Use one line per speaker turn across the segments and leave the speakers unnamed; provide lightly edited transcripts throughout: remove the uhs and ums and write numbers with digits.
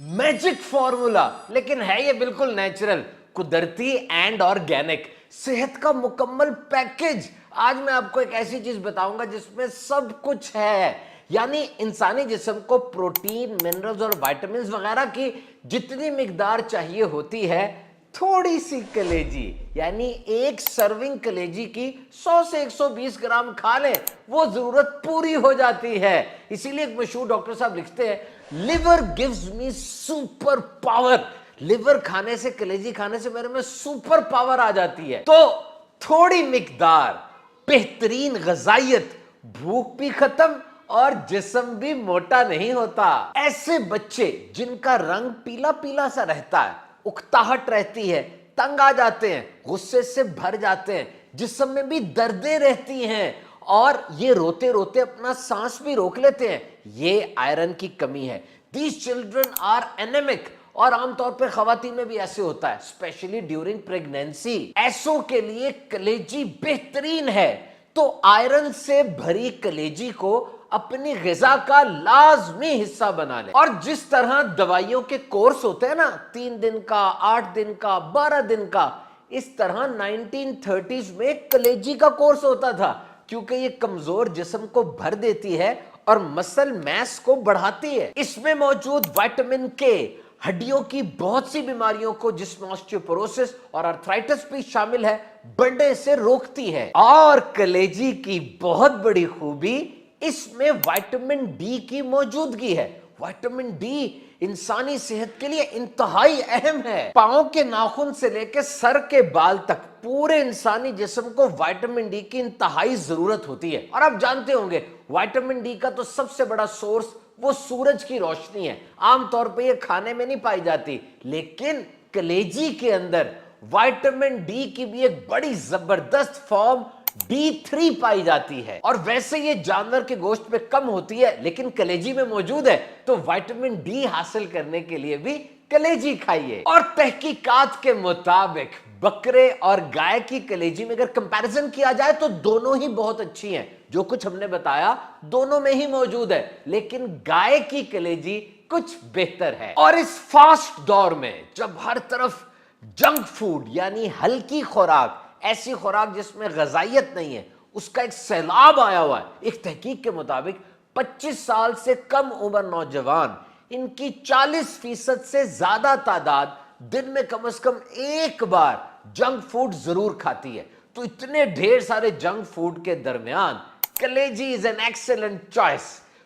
Magic formula, लेकिन है ये बिल्कुल नेचुरल, कुदरती एंड ऑर्गेनिक, सेहत का मुकम्मल पैकेज। आज मैं आपको एक ऐसी चीज बताऊंगा जिसमें सब कुछ है, यानी इंसानी जिस्म को प्रोटीन, मिनरल्स और विटामिन्स वगैरह की जितनी मिकदार चाहिए होती है, थोड़ी सी कलेजी यानी एक सर्विंग कलेजी की 100 से 120 ग्राम खा लें, वो जरूरत पूरी हो जाती है। इसीलिए एक मशहूर डॉक्टर साहब लिखते हैं, liver gives me super power. Liver खाने से, कलेजी खाने से मेरे में सुपर पावर आ जाती है। तो थोड़ी मिकदार, बेहतरीन गजाइत, भूख भी खत्म और जिस्म भी मोटा नहीं होता। ऐसे बच्चे जिनका रंग पीला पीला सा रहता है, उकताहट रहती है, तंग आ जाते हैं, गुस्से से भर जाते हैं, जिस्म में भी दर्दें रहती हैं और ये रोते रोते अपना सांस भी रोक लेते हैं, ये आयरन की कमी है। दीज चिल्ड्रन आर एनेमिक, और आमतौर पे खवातीन में भी ऐसे होता है, स्पेशली ड्यूरिंग प्रेगनेंसी। ऐसों के लिए कलेजी बेहतरीन है। तो आयरन से भरी कलेजी को अपनी ग़िज़ा का लाजमी हिस्सा बना ले। और जिस तरह दवाइयों के कोर्स होते हैं ना, 3 दिन का, 8 दिन का, 12 दिन का, इस तरह 1930s में कलेजी का कोर्स होता था, क्योंकि ये कमजोर जिस्म को भर देती है और मसल मैस को बढ़ाती है। इसमें मौजूद विटामिन के हड्डियों की बहुत सी बीमारियों को, जिसमें ऑस्टियोपोरोसिस और आर्थराइटिस भी शामिल है, बढ़ने से रोकती है। और कलेजी की बहुत बड़ी खूबी इसमें विटामिन डी की मौजूदगी है। विटामिन डी इंसानी सेहत के लिए इंतहाई अहम है। पांव के नाखून से लेकर सर के बाल तक पूरे इंसानी जिस्म को विटामिन डी की इंतहाई जरूरत होती है। और आप जानते होंगे, विटामिन डी का तो सबसे बड़ा सोर्स वो सूरज की रोशनी है। आमतौर पे ये खाने में नहीं पाई जाती, लेकिन कलेजी के अंदर विटामिन डी की भी एक बड़ी जबरदस्त फॉर्म D3 पाई जाती है। और वैसे ये जानवर के गोश्त में कम होती है, लेकिन कलेजी में मौजूद है, तो विटामिन डी हासिल करने के लिए भी कलेजी खाइए। और तहकीकात के मुताबिक बकरे और गाय की कलेजी में अगर कंपैरिजन किया जाए तो दोनों ही बहुत अच्छी हैं। जो कुछ हमने बताया दोनों में ही मौजूद है, लेकिन गाय की कलेजी कुछ बेहतर है। और इस फास्ट दौर में जब हर तरफ जंक फूड यानी हल्की खुराक, ऐसी खुराक जिसमें गजाइत नहीं है, उसका एक सैलाब आया हुआ है। एक तहकीक के मुताबिक 25 साल से कम उम्र नौजवान, इनकी 40% से ज्यादा तादाद दिन में कम से कम एक बार जंक फूड जरूर खाती है। तो इतने ढेर सारे जंक फूड के दरमियान कलेजी इज एन एक्सेलेंट चॉइस।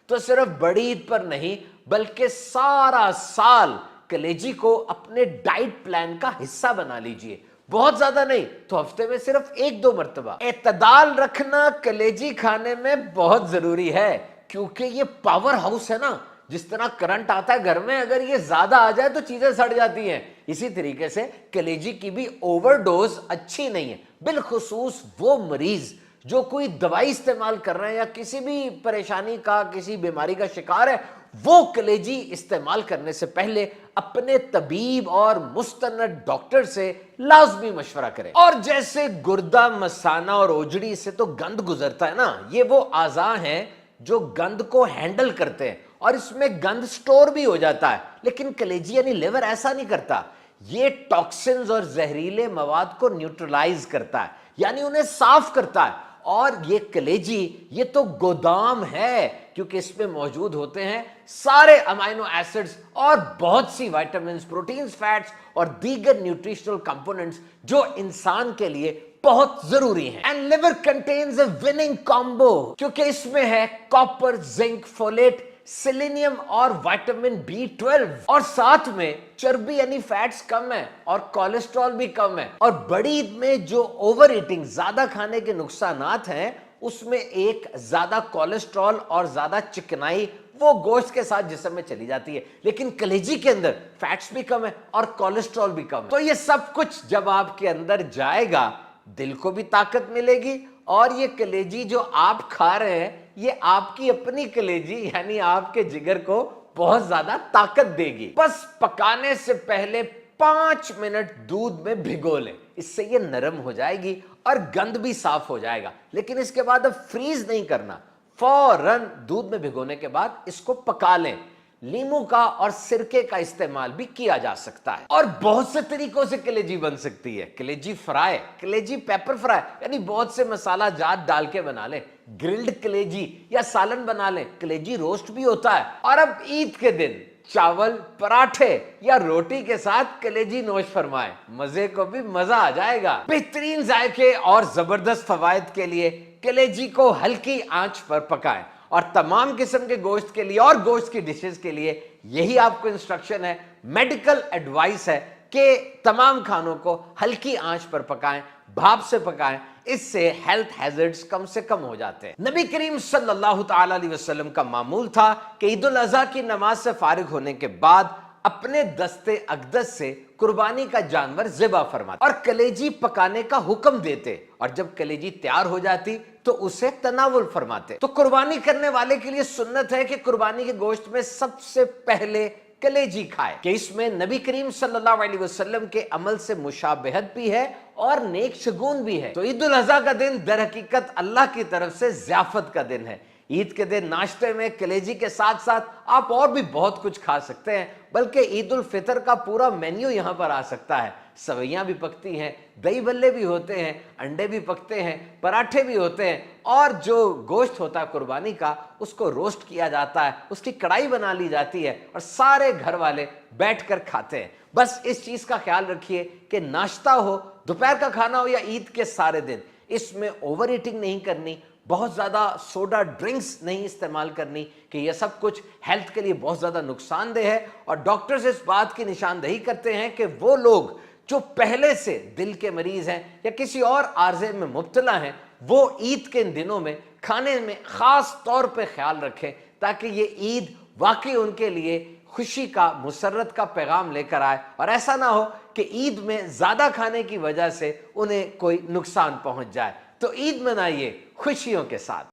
तो सिर्फ बड़ी ईद पर नहीं, बल्कि सारा साल कलेजी को अपने डाइट प्लान का हिस्सा बना लीजिए। बहुत ज्यादा नहीं तो हफ्ते में सिर्फ 1-2 मर्तबा। एतदाल रखना कलेजी खाने में बहुत जरूरी है, क्योंकि ये पावर हाउस है ना। जिस तरह करंट आता है घर में, अगर ये ज्यादा आ जाए तो चीजें सड़ जाती हैं, इसी तरीके से कलेजी की भी ओवरडोज अच्छी नहीं है। बिलखुसूस वो मरीज जो कोई दवाई इस्तेमाल कर रहे हैं या किसी भी परेशानी का, किसी बीमारी का शिकार है, वो कलेजी इस्तेमाल करने से पहले अपने तबीब और मुस्तनद डॉक्टर से लाजमी मशवरा करें। और जैसे गुर्दा, मसाना और ओजड़ी से तो गंद गुजरता है ना, ये वो आज़ा हैं जो गंद को हैंडल करते हैं और इसमें गंद स्टोर भी हो जाता है। लेकिन कलेजी यानी लिवर ऐसा नहीं करता। ये टॉक्सिन्स और जहरीले मवाद को न्यूट्रलाइज करता है, यानी उन्हें साफ करता है। और ये कलेजी, ये तो गोदाम है, क्योंकि इसमें मौजूद होते हैं सारे अमाइनो एसिड्स और बहुत सी विटामिन्स, प्रोटीन्स, फैट्स और दीगर न्यूट्रिशनल कंपोनेंट्स जो इंसान के लिए बहुत जरूरी हैं। And liver contains a winning combo, क्योंकि इसमें है कॉपर, जिंक, फोलेट, सेलेनियम और विटामिन B12, और साथ में चर्बी यानी फैट्स कम है और कोलेस्ट्रॉल भी कम है। और बड़ी ईद में जो ओवर ईटिंग, ज्यादा खाने के नुकसानात हैं, उसमें एक ज्यादा कोलेस्ट्रॉल और ज्यादा चिकनाई वो गोश्त के साथ जिस्म में चली जाती है। लेकिन कलेजी के अंदर फैट्स भी कम है और कोलेस्ट्रॉल भी कम है। तो ये सब कुछ जब आपके अंदर जाएगा, दिल को भी ताकत मिलेगी, और ये कलेजी जो आप खा रहे हैं, ये आपकी अपनी कलेजी यानी आपके जिगर को बहुत ज्यादा ताकत देगी। बस पकाने से पहले 5 मिनट दूध में भिगो लें, इससे ये नरम हो जाएगी और गंद भी साफ हो जाएगा। लेकिन इसके बाद अब फ्रीज नहीं करना, फौरन दूध में भिगोने के बाद इसको पका लें। लीमू का और सिरके का इस्तेमाल भी किया जा सकता है। और बहुत से तरीकों से कलेजी बन सकती है। कलेजी फ्राई, कलेजी पेपर फ्राई, यानी बहुत से मसाला जात डाल के बना ले, ग्रिल्ड कलेजी या सालन बना ले, कलेजी रोस्ट भी होता है। और अब ईद के दिन चावल, पराठे या रोटी के साथ कलेजी नोश फरमाए, मजे को भी मजा आ जाएगा। बेहतरीन जायके और जबरदस्त फवायद के लिए कलेजी को हल्की आंच पर पकाएं। और तमाम किस्म के गोश्त के लिए और गोश्त की डिशेस के लिए यही आपको इंस्ट्रक्शन है, मेडिकल एडवाइस है कि तमाम खानों को हल्की आंच पर पकाएं, भाप से पकाएं, इससे हेल्थ हैजर्ड्स कम से कम हो जाते हैं। नबी करीम सल्लल्लाहु ताला अलैहि वसल्लम का मामूल था कि ईद उल अज़हा की नमाज से फारिग होने के बाद अपने दस्ते अक़दस से कुर्बानी का जानवर ज़िबा फरमाते और कलेजी पकाने का हुक्म देते, और जब कलेजी तैयार हो जाती तो उसे तनावुल फरमाते। तो कुर्बानी करने वाले के लिए सुन्नत है कि कुर्बानी के गोश्त में सबसे पहले कलेजी खाए, कि इसमें नबी करीम सल्लल्लाहु अलैहि वसल्लम के अमल से मुशाबहत भी है और नेक शगुन भी है। तो ईद उल अज़हा का दिन दर हकीकत अल्लाह की तरफ से ज़ियाफत का दिन है। ईद के दिन नाश्ते में कलेजी के साथ साथ आप और भी बहुत कुछ खा सकते हैं, बल्कि ईद उल फितर का पूरा मेन्यू यहाँ पर आ सकता है। सवैयाँ भी पकती हैं, दही बल्ले भी होते हैं, अंडे भी पकते हैं, पराठे भी होते हैं, और जो गोश्त होता है कुर्बानी का उसको रोस्ट किया जाता है, उसकी कढ़ाई बना ली जाती है और सारे घर वाले बैठकर खाते हैं। बस इस चीज़ का ख्याल रखिए कि नाश्ता हो, दोपहर का खाना हो या ईद के सारे दिन, इसमें ओवर ईटिंग नहीं करनी, बहुत ज़्यादा सोडा ड्रिंक्स नहीं इस्तेमाल करनी, कि यह सब कुछ हेल्थ के लिए बहुत ज़्यादा नुकसानदेह है। और डॉक्टर्स इस बात की निशानदही करते हैं कि वो लोग जो पहले से दिल के मरीज हैं या किसी और आर्जे में मुब्तला हैं, वो ईद के इन दिनों में खाने में ख़ास तौर पे ख्याल रखें, ताकि ये ईद वाकई उनके लिए खुशी का, मुसर्रत का पैगाम लेकर आए, और ऐसा ना हो कि ईद में ज़्यादा खाने की वजह से उन्हें कोई नुकसान पहुंच जाए। तो ईद मनाइए खुशियों के साथ।